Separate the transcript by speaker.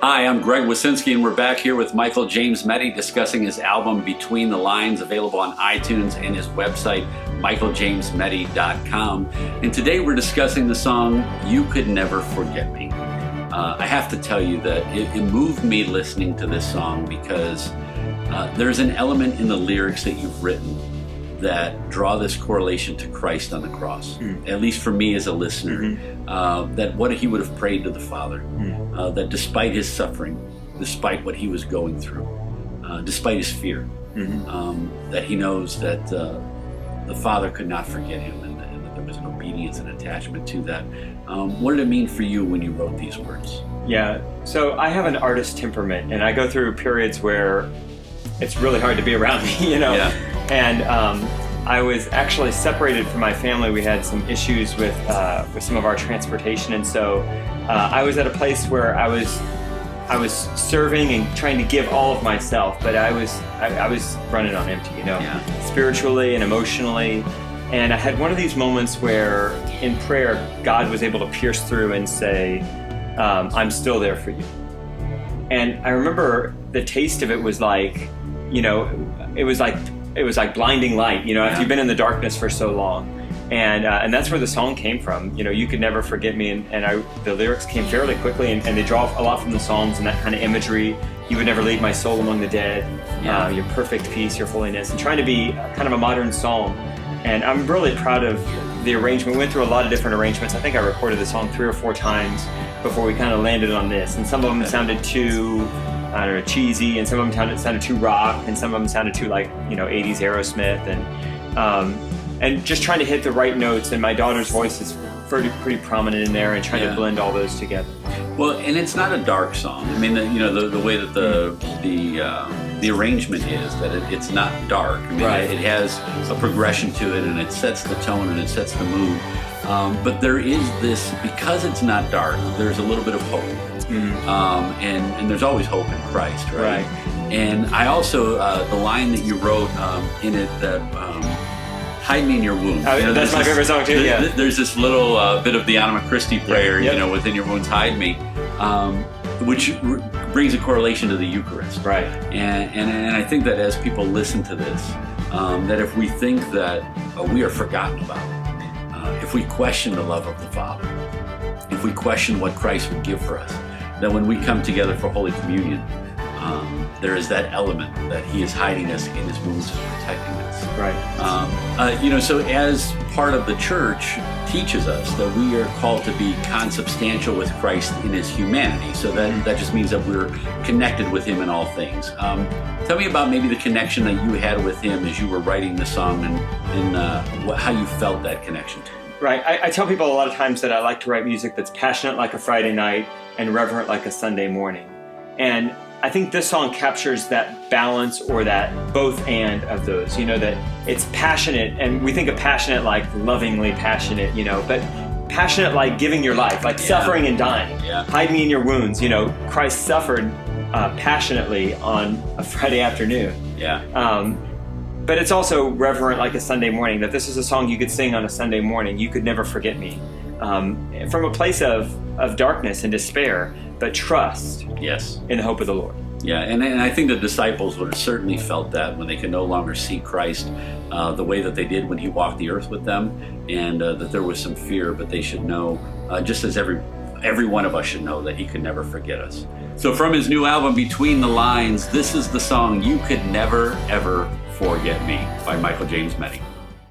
Speaker 1: Hi, I'm Greg Wasinski, and we're back here with Michael James Mette discussing his album Between the Lines, available on iTunes and his website, michaeljamesmette.com. And today we're discussing the song You Could Never Forget Me. I have to tell you that it moved me listening to this song because there's an element in the lyrics that you've written that draw this correlation to Christ on the cross, at least for me as a listener, that what he would have prayed to the Father, that despite his suffering, despite what he was going through, despite his fear, that he knows that the Father could not forget him, and that there was an obedience and attachment to that. What did it mean for you when you wrote these words?
Speaker 2: Yeah, so I have an artist temperament, and I go through periods where it's really hard to be around me,
Speaker 1: Yeah.
Speaker 2: And I was actually separated from my family. We had some issues with some of our transportation, and so I was at a place where I was serving and trying to give all of myself, but I was running on empty, spiritually and emotionally. And I had one of these moments where, in prayer, God was able to pierce through and say, "I'm still there for you." And I remember the taste of it was like, it was like blinding light, after you've been in the darkness for so long. And that's where the song came from. You could never forget me. And the lyrics came fairly quickly, and they draw a lot from the Psalms and that kind of imagery. You would never leave my soul among the dead. Your perfect peace, your holiness, and trying to be kind of a modern psalm. And I'm really proud of the arrangement. We went through a lot of different arrangements. I think I recorded the song 3 or 4 times before we kind of landed on this. And some of them sounded too, cheesy, and some of them sounded too rock, and some of them sounded too 80s Aerosmith, and just trying to hit the right notes. And my daughter's voice is pretty prominent in there, and trying to blend all those together.
Speaker 1: Well, and it's not a dark song. I mean, the way that the arrangement is that it's not dark. I mean,
Speaker 2: Right.
Speaker 1: It has a progression to it, and it sets the tone and it sets the mood. But there is this, because it's not dark, there's a little bit of hope. And there's always hope in Christ, right? And I also, the line that you wrote in it, that hide me in your wounds.
Speaker 2: That's my favorite song too, yeah.
Speaker 1: There's this little bit of the Anima Christi prayer, within your wounds, hide me, which brings a correlation to the Eucharist.
Speaker 2: Right.
Speaker 1: And I think that as people listen to this, that if we think that we are forgotten about, if we question the love of the Father, if we question what Christ would give for us, that when we come together for Holy Communion, there is that element that he is hiding us in his wounds and protecting us.
Speaker 2: Right.
Speaker 1: So as part of the church teaches us that we are called to be consubstantial with Christ in his humanity. So that just means that we're connected with him in all things. Tell me about maybe the connection that you had with him as you were writing the song, and how you felt that connection to him.
Speaker 2: Right. I tell people a lot of times that I like to write music that's passionate like a Friday night and reverent like a Sunday morning. And I think this song captures that balance, or that both and of those, that it's passionate, and we think of passionate like lovingly passionate, but passionate like giving your life, like suffering and dying. Hide me in your wounds. Christ suffered passionately on a Friday afternoon. But it's also reverent like a Sunday morning, that this is a song you could sing on a Sunday morning. You could never forget me. From a place of darkness and despair, but trust in the hope of the Lord.
Speaker 1: Yeah, and I think the disciples would have certainly felt that when they could no longer see Christ the way that they did when he walked the earth with them, and that there was some fear, but they should know, just as every one of us should know, that he could never forget us. So from his new album, Between the Lines, this is the song You Could Never, Ever Forget Me by Michael James Mette.